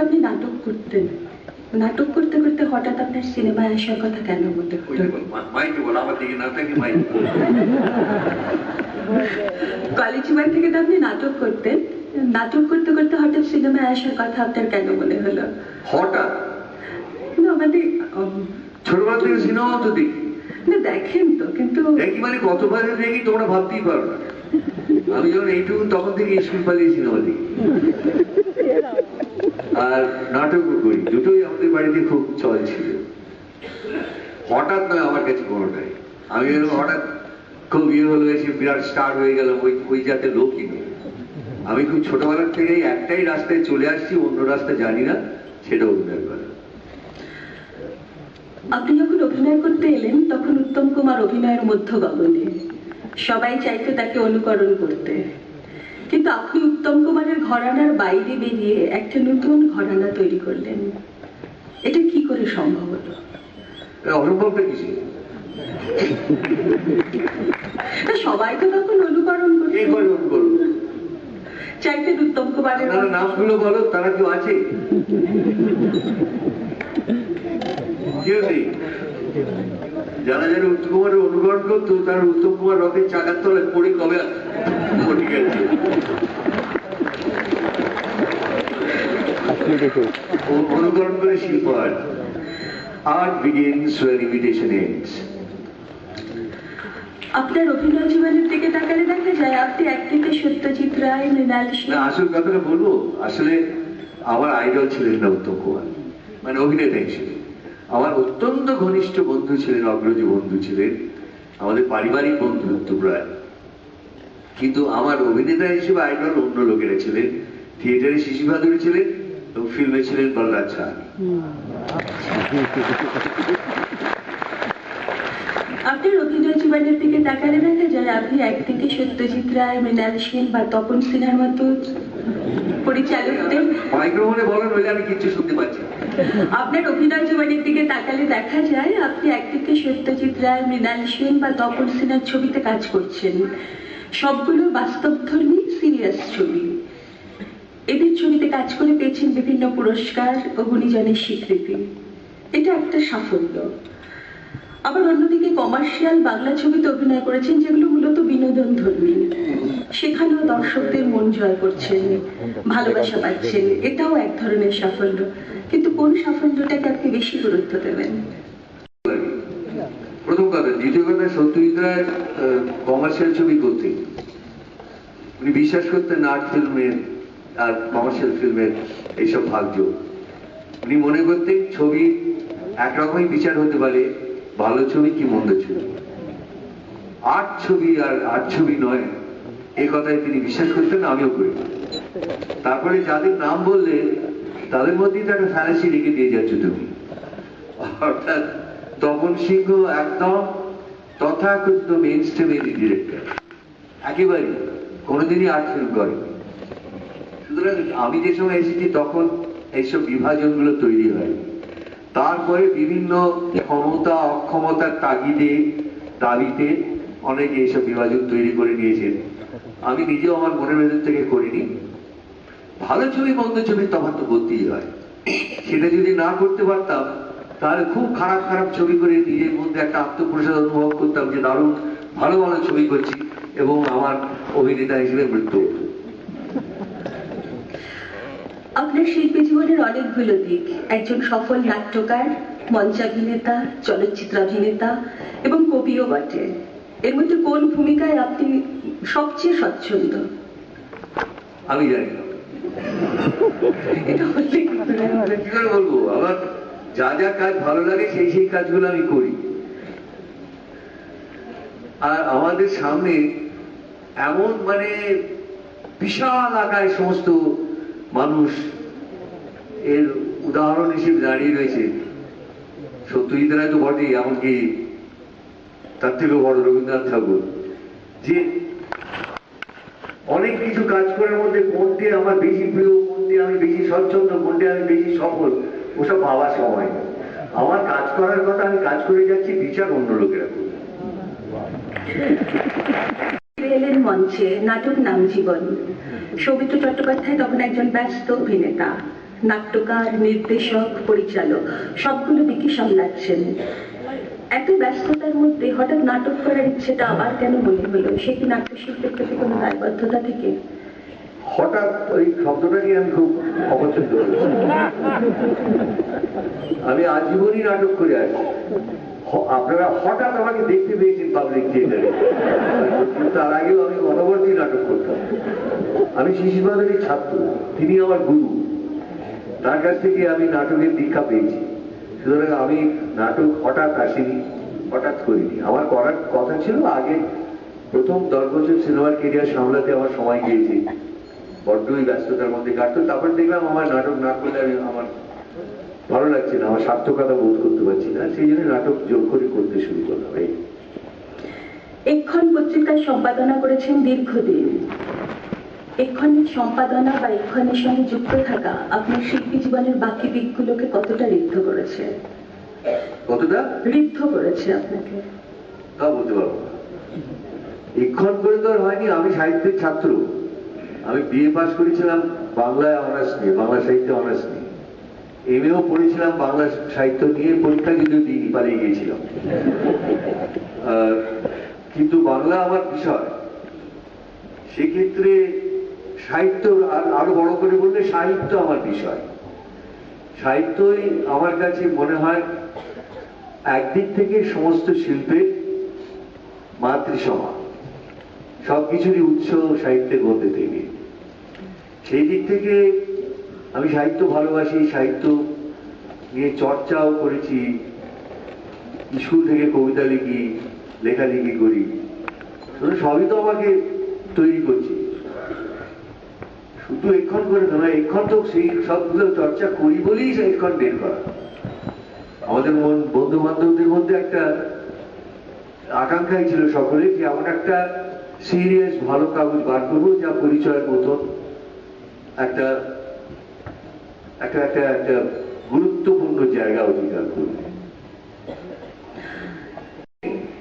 আপনি নাটক করতেন, নাটক করতে করতে হঠাৎ আপনার সিনেমায় আসার কথা কেন মনে হলো? কলেজ জীবন থেকে তো আপনি নাটক করতেন, নাটক করতে করতে হঠাৎ সিনেমায় আসার কথা আপনার কেন মনে হলো? হঠাৎ না মানে ছোটবেলা থেকে সিনেমা তো দেখি, না দেখেন তো, কিন্তু দেখি মানে কতবার দেখি তোমরা ভাবতেই পারো না। আমি যখন এইটুকু তখন থেকে স্কুল পালিয়ে সিনেমা দেখি আর নাটকও করি, দুটোই আমাদের বাড়িতে খুব চল ছিল। হঠাৎ নয় আমার কাছে কোনোটাই। আমি হঠাৎ খুব ইয়ে হলো, এসে বিরাট স্টার হয়ে গেলাম, ওই জাতের লোকই নয়। আমি খুব ছোটবেলার থেকেই একটাই রাস্তায় চলে আসছি, অন্য রাস্তা জানি না, সেটা অভিনয় করা। আপনি যখন অভিনয় করতে এলেন তখন উত্তম কুমার অভিনয়ের মধ্য গগনে, সবাই চাইতো তাকে অনুকরণ করতে, কিন্তু আপনি উত্তম কুমারের ঘরানার বাইরে বেরিয়ে একটা নতুন ঘরানা তৈরি করলেন। এটা কি করে সম্ভব হলো? অসম্ভবটা কিছু সবাই তো তখন অনুকরণ করতে চাইতেন উত্তম কুমারের। নামগুলো বলো, তারা কেউ আছে? কেউ নেই। যারা যারা উত্তম কুমারের অনুকরণ করতো তারা উত্তম কুমার রথের চাকার তলায় পড়ে কবে পড়ে গেছে। অনুকরণ করে শিল্প art begins where imitation ends. আপনার অভিনয় জীবনের দিকে তাকালে দেখা যায় আপনি একদিকে সত্যজিৎ রায়, মৃণাল সেন। না, আসল কথাটা বলবো, আসলে আমার আইডল ছিলেন না উত্তম কুমার, মানে অভিনেতা হিসেবে। আমার অত্যন্ত ঘনিষ্ঠ বন্ধু ছিলেন, অগ্রজী বন্ধু ছিলেন, আমাদের পারিবারিক বন্ধুত্ব প্রায়। কিন্তু আমার অভিনেতা হিসেবে আইডল অন্য লোকেরা ছিলেন। থিয়েটারে শিশি ভাদুরী ছিলেন এবং ফিল্মে ছিলেন বলরাজ সাহানি। আপনার অভিনয় জীবনের দিকে তাকালে দেখা যায় আপনি একদিকে সত্যজিৎ রায়, মৃণাল সেন বা তপন সিনহার মতো পরিচালকদের। মাইক্রোফোনে বলেন, নইলে আমি কিচ্ছু শুনতে পাচ্ছি। আপনার অভিনয় জীবনের দিকে তাকালে দেখা যায় আপনি একদিকে সত্যজিৎ রায়, মৃণাল সেন বা তপন সিনহার ছবিতে কাজ করছেন, সবগুলো বাস্তবধর্মী সিরিয়াস ছবি। এদের ছবিতে কাজ করে পেয়েছেন বিভিন্ন পুরস্কার ও গুণীজনের স্বীকৃতি। এটা একটা সাফল্য। আবার অন্যদিকে কমার্শিয়াল বাংলা ছবিতে অভিনয় করেছেন যেগুলো মূলত বিনোদন ধর্মী, সেখানেও দর্শকদের মন জয় করছেন, ভালোবাসা পাচ্ছেন, এটাও এক ধরনের সাফল্য। কিন্তু কোন সাফল্যটাকে আপনি বেশি গুরুত্ব দেবেন? প্রথম কথা। দ্বিতীয় কথা, সত্যজিৎ রায় কমার্শিয়াল ছবি করতে উনি বিশ্বাস করতেন আর্ট ফিল্মের আর কমার্শিয়াল ফিল্মের এইসব ভাগযোগ। উনি মনে করতেন ছবি একরকমই বিচার হতে পারে, ভালো ছবি কি মন্দ ছবি, আর্ট ছবি আর আর্ট ছবি নয়, এই কথায় তিনি বিশ্বাস করতেন, আমিও করি। তারপরে যাদের নাম বললে তাদের মধ্যেই তো একটা ফ্যান্টাসি রেখে দিয়ে যাচ্ছ তুমি। অর্থাৎ তপন সিংহ একদম তথাকথিত মেইন স্ট্রিমের ডিরেক্টর, একেবারে কোনোদিনই আর্ট ফিল্ম করেনি। সুতরাং আমি যে সময় এসেছি তখন এইসব বিভাজনগুলো তৈরি হয়। তারপরে বিভিন্ন ক্ষমতা অক্ষমতার তাগিদে দাবিতে অনেকে এইসব বিভাজন তৈরি করে নিয়েছেন। আমি নিজেও আমার মনের ভেতর থেকে করিনি। ভালো ছবি মন্দ ছবি তফাৎ তো করতেই হয়। সেটা যদি না করতে পারতাম তাহলে খুব খারাপ খারাপ ছবি করে নিজের মধ্যে একটা আত্মপ্রসাদ অনুভব করতাম যে দারুণ ভালো ভালো ছবি করছি এবং আমার অভিনেতা হিসেবে মৃত্যু। আপনার শিল্পী জীবনের অনেকগুলো দিক, একজন সফল নাট্যকার, মঞ্চাভিনেতা, চলচ্চিত্রাভিনেতা এবং কবিও বটে। এর মধ্যে কোন ভূমিকায় আপনি সবচেয়ে স্বচ্ছন্দ? আমি জানি না, এটা বললে কি করে বলবো। আমার যা যা কাজ ভালো লাগে সেই সেই কাজগুলো আমি করি। আর আমাদের সামনে এমন মানে বিশাল আকারে সমস্ত মানুষ এর উদাহরণ হিসেবে দাঁড়িয়ে রয়েছে। সত্যজিৎ রায় তো বটেই, এমনকি তার থেকেও বড় রবীন্দ্রনাথ ঠাকুর। যে অনেক কিছু কাজ করার মধ্যে কোনটি আমার বেশি প্রিয়, কোনটি আমি বেশি স্বচ্ছন্দ, কোনটি আমি বেশি সফল, ওসব ভাবার সময়। আমার কাজ করার কথা, আমি কাজ করে যাচ্ছি, বিচার অন্য লোকেরা করবে। এলেন মঞ্চে নাটক নাম জীবন। সৌমিত্র চট্টোপাধ্যায় তখন একজন ব্যস্ত অভিনেতা, নাট্যকার, নির্দেশক, পরিচালক সবগুলো দিকই সামলাচ্ছেন। এত ব্যস্ততার মধ্যে হঠাৎ নাটক করার ইচ্ছেটা আবার কেন মনে হলো? সে কি নাট্যশিল্পের প্রতি কোনো দায়বদ্ধতা থেকে? হঠাৎ ওই শব্দটাকে আমি খুব অপছন্দ করি। আমি আজীবনই নাটক করে আসছি। আপনারা হঠাৎ আমাকে দেখতে পেয়েছেন পাবলিক থিয়েটারে, তার আগেও আমি অনবরতী নাটক করতাম। আমি শিশির বাদলের ছাত্র, তিনি আমার গুরু, তার কাছ থেকে আমি নাটকের দীক্ষা পেয়েছি। সুতরাং আমি নাটক হঠাৎ আসিনি, হঠাৎ করিনি। আমার করার কথা ছিল আগে। প্রথম 10 বছর সিনেমার কেরিয়ার সামলাতে আমার সময় গিয়েছে, বড্ডই ব্যস্ততার মধ্যে কাটতো। তারপর দেখলাম আমার নাটক না করলে আমার ভালো লাগছে না, আমার সার্থকতা বোধ করতে পারছি না, সেই জন্য নাটক জোর করে করতে শুরু করলাম। এক্ষণ পত্রিকার সম্পাদনা করেছেন দীর্ঘদিন। এক্ষণের সম্পাদনা বা এক্ষণের সঙ্গে যুক্ত থাকা আপনার শিল্পী জীবনের বাকি দিকগুলোকে কতটা ঋদ্ধ করেছে? কতটা ঋদ্ধ করেছে আপনাকে? তা বলতে পারবো না। এক্ষণ করে তো আর হয়নি। আমি সাহিত্যের ছাত্র, আমি বিএ পাস করেছিলাম বাংলায় অনার্স নিয়ে, বাংলা সাহিত্যে অনার্স নিয়ে। এমএও পড়েছিলাম বাংলা সাহিত্য নিয়ে, পরীক্ষা যদিও দিইনি, পালিয়ে গিয়েছিলাম। কিন্তু বাংলা আমার বিষয়, সেক্ষেত্রে সাহিত্য আরো বড় করে বললে সাহিত্য আমার বিষয়। সাহিত্যই আমার কাছে মনে হয় একদিক থেকে সমস্ত শিল্পের মাতৃসমা, সবকিছুরই উৎস সাহিত্যের মধ্যে থেকে। সেই দিক থেকে আমি সাহিত্য ভালোবাসি, সাহিত্য নিয়ে চর্চাও করেছি, স্কুল থেকে কবিতা লিখি, লেখালেখি করি। সবই তো আমাকে তৈরি করছি, শুধু এক্ষণ করে তো নয়। এক্ষণ তো সেই সবগুলো চর্চা করি বলেই এক্ষণ বের করা। আমাদের বন্ধু বান্ধবদের মধ্যে একটা আকাঙ্ক্ষাই ছিল সকলে যে এমন একটা সিরিয়াস ভালো কাগজ বার করবো যা পরিচয়ের মতন একটা একটা একটা একটা গুরুত্বপূর্ণ জায়গা অধিকার করবে,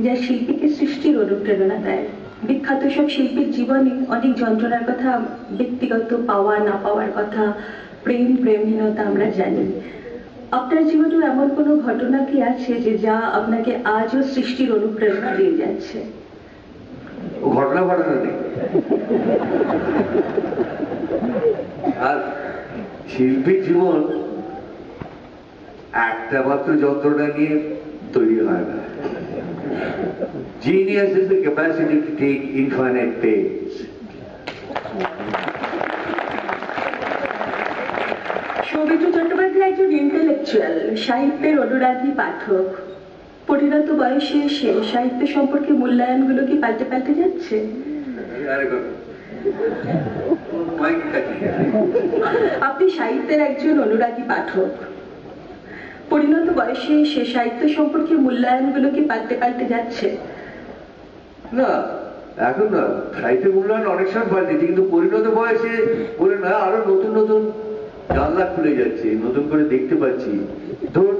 যা শিল্পীকে সৃষ্টির অনুপ্রেরণা দেয়। বিখ্যাত সব শিল্পীর জীবনে অনেক যন্ত্রণার কথা, ব্যক্তিগত পাওয়া না পাওয়ার কথা, প্রেম প্রেমহীনতা আমরা জানি। আপনার জীবনেও এমন কোনো ঘটনা কি আছে যে যা আপনাকে আজও সৃষ্টির অনুপ্রেরণা দিয়ে যাচ্ছে? ঘটনা ঘটনা নেই। আর শিল্পীর জীবন একটা মাত্র যন্ত্রণা নিয়ে তৈরি হয় না। Genius is the capacity to take infinite pains. Soumitra Chattopadhyay একজন ইন্টেলেকচুয়াল, সাহিত্যের অনুরাগী পাঠক। পরিণত বয়সে এসে সাহিত্য সম্পর্কে মূল্যায়নগুলো কি পাল্টে পাল্টে যাচ্ছে? আপনি সাহিত্যের একজন অনুরাগী পাঠক, পরিণত বয়সে এসে সাহিত্য সম্পর্কে মূল্যায়নগুলো কি পাল্টে পাল্টে যাচ্ছে? না, এখন না। সাহিত্যের মূল্যায়ন অনেক সময় পাল্টেছে, কিন্তু পরিণত বয়সে বলে না, আরো নতুন নতুন জানলা খুলে যাচ্ছে, নতুন করে দেখতে পাচ্ছি। ধরুন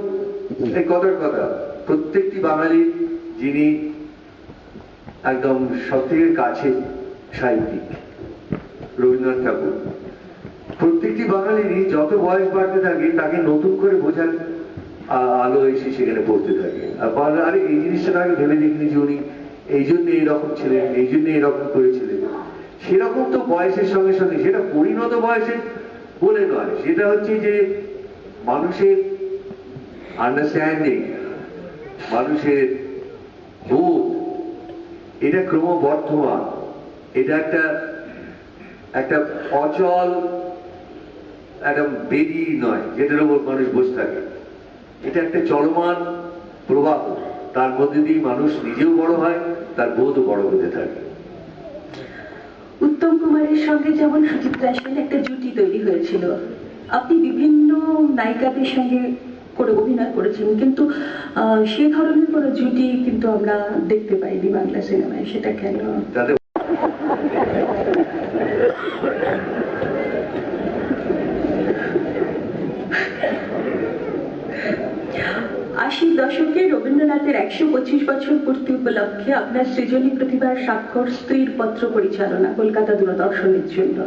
এই কথার কথা, প্রত্যেকটি বাঙালি যিনি একদম সব থেকে কাছে সাহিত্যিক, রবীন্দ্রনাথ ঠাকুর, প্রত্যেকটি বাঙালিরই যত বয়স বাড়তে থাকে তাকে নতুন করে বোঝার আলো এসে সেখানে পড়তে থাকে। আর আরে এই জিনিসটা আগে ভেবে দেখিনি যে উনি এই জন্য এইরকম ছিলেন, এই জন্য এরকম করেছিলেন। সেরকম তো বয়সের সঙ্গে সঙ্গে, সেটা পরিণত বয়সে বলে নয়, সেটা হচ্ছে যে মানুষের আন্ডারস্ট্যান্ডিং, মানুষের বোধ, এটা ক্রমবর্ধমান। এটা একটা একটা অচল একটা বেদি নয় যেটার উপর মানুষ বসে থাকে। এটা একটা চলমান প্রবাহ, তার মধ্যে দিয়ে মানুষ নিজেও বড় হয়, তার বোধও বড় হতে থাকে। উত্তম কুমারের সঙ্গে যেমন সুচিত্রা সেন একটা জুটি তৈরি হয়েছিল, আপনি বিভিন্ন নায়িকাদের সঙ্গে করে অভিনয় করেছেন, কিন্তু সে ধরনের কোনো জুটি কিন্তু আমরা দেখতে পাইনি বাংলা সিনেমায়। সেটা কেন? আশির দশকে রবীন্দ্রনাথের 125 বছর পূর্তি উপলক্ষে আপনার সৃজনী প্রতিভার স্বাক্ষর স্ত্রীর পত্র পরিচালনা কলকাতা দূরদর্শনের জন্য।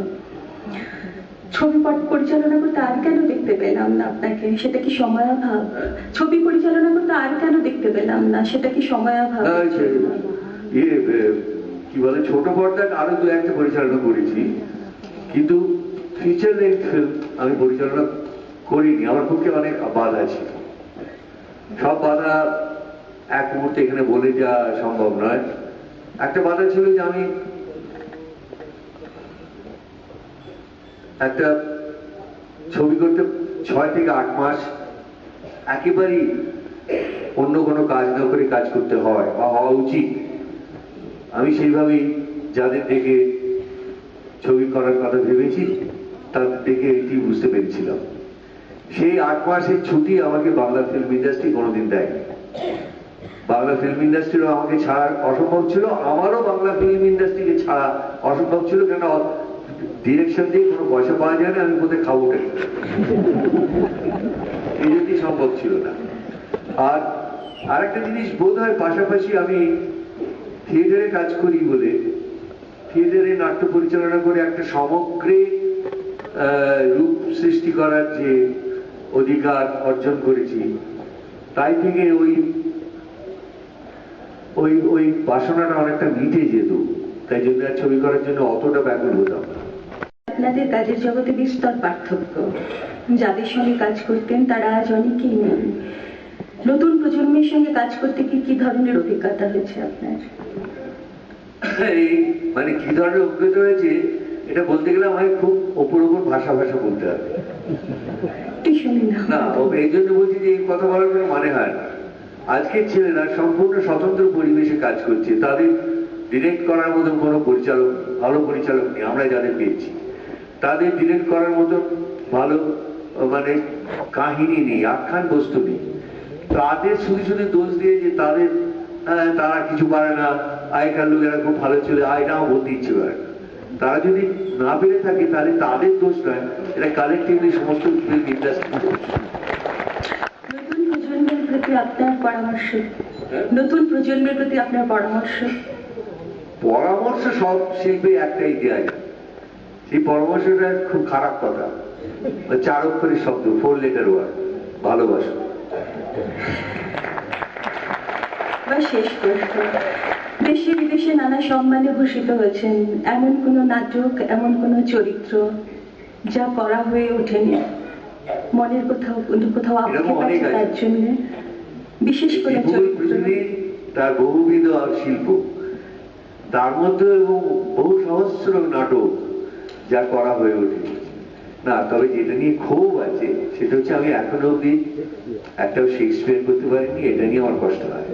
ছবি পরিচালনা করতে আর কেন দেখতে পেলাম না আপনাকে, সেটা কি সময়াভাব? ছবি পরিচালনা করতে আর কেন দেখতে পেলাম না, সেটা কি সময়াভাব? না, কি বলে, ছোট পর্দার আরো দু একটা পরিচালনা করেছি, কিন্তু ফিচার লেন্থ ফিল্ম আমি পরিচালনা করিনি। আমার পক্ষে অনেক বাধা ছিল, সব বাধা এক মুহূর্তে এখানে বলে যাওয়া সম্ভব নয়। একটা বাধা ছিল যে আমি একটা ছবি করতে 6 থেকে 8 মাস একেবারেই অন্য কোনো কাজ না করে কাজ করতে হয় বা হওয়া উচিত। আমি সেইভাবেই যাদের দেখে ছবি করার কথা ভেবেছি তাদের দেখে এটি বুঝতে পেরেছিলাম। সেই 8 মাসের ছুটি আমাকে বাংলা ফিল্ম ইন্ডাস্ট্রি কোনোদিন দেয়নি। বাংলা ফিল্ম ইন্ডাস্ট্রিরও আমাকে ছাড়া অসম্ভব ছিল, আমারও বাংলা ফিল্ম ইন্ডাস্ট্রিকে ছাড়া অসম্ভব ছিল, কেন ডিরেকশন দিয়ে কোনো পয়সা পাওয়া যায় না, আমি কোথায় খাবো এই যদি সম্ভব ছিল না। আর আরেকটা জিনিস বোধ হয়, পাশাপাশি আমি থিয়েটারে কাজ করি বলে, থিয়েটারে নাট্য পরিচালনা করে একটা সমগ্রে রূপ সৃষ্টি করার যে অধিকার অর্জন করেছি, তাই থেকে ওই বাসনাটা অনেকটা মিটে যেত। তাই জন্য আর ছবি করার জন্য অতটা ব্যাকুল হতাম না। আপনাদের কাজের জগতে বিস্তর পার্থক্য। যাদের সঙ্গে কাজ করতেন তারা আজ অনেকেই নেই। নতুন প্রজন্মের সঙ্গে কাজ করতে কি ধরনের অভিজ্ঞতা হয়েছে আপনার? এই মানে কি ধরনের অভিজ্ঞতা হয়েছে এটা বলতে গেলে আমায় খুব ওপর ভাষা বলতে হবে না। এই জন্য বলছি যে এই কথা বলার কোনো মানে হয় না। আজকের ছেলেরা সম্পূর্ণ স্বতন্ত্র পরিবেশে কাজ করছে, তাদের ডিরেক্ট করার মতন কোনো ভালো পরিচালক নেই। আমরা যাদের পেয়েছি তাদের ডিরেক্ট করার মতন ভালো মানে কাহিনী নেই, আখ্যান বস্তু নেই। তাদের শুধু দোষ দিয়ে যে তারা কিছু পারে না, আগেকার লোকেরা খুব ভালো ছিল, আয়নাও বলতে ইচ্ছে করে না। তারা যদি না পেরে থাকে তাহলে তাদের দোষ নয়, এটা কালেক্টিভলি সমস্ত ফিল্ম ইন্ডাস্ট্রি দোষ। নতুন প্রজন্মের প্রতি আপনার পরামর্শ? নতুন প্রজন্মের প্রতি আপনার পরামর্শ? পরামর্শ সব শিল্পে একটাই দেওয়া যায়, সেই পরামর্শটা খুব খারাপ কথা। 4 অক্ষরের শব্দ, 4 লেটার ওয়ার্ড, ভালোবাসা। শেষ প্রশ্ন, দেশে বিদেশে নানা সম্মানে ভূষিত হয়েছেন, এমন কোন নাটক, এমন কোন চরিত্র যা করা হয়ে ওঠেনি, মনের কোথাও আক্ষেপ আছে তার জন্য? বিশেষ করে তার বহুবিধ শিল্প, তার মধ্যে এবং বহু সহস্র নাটক যা করা হয়ে ওঠে না। তবে যেটা নিয়ে ক্ষোভ আছে সেটা হচ্ছে আমি এখনো অব্দি একটাও শেক্সপিয়ার করতে পারিনি, এটা নিয়ে আমার কষ্ট হয়।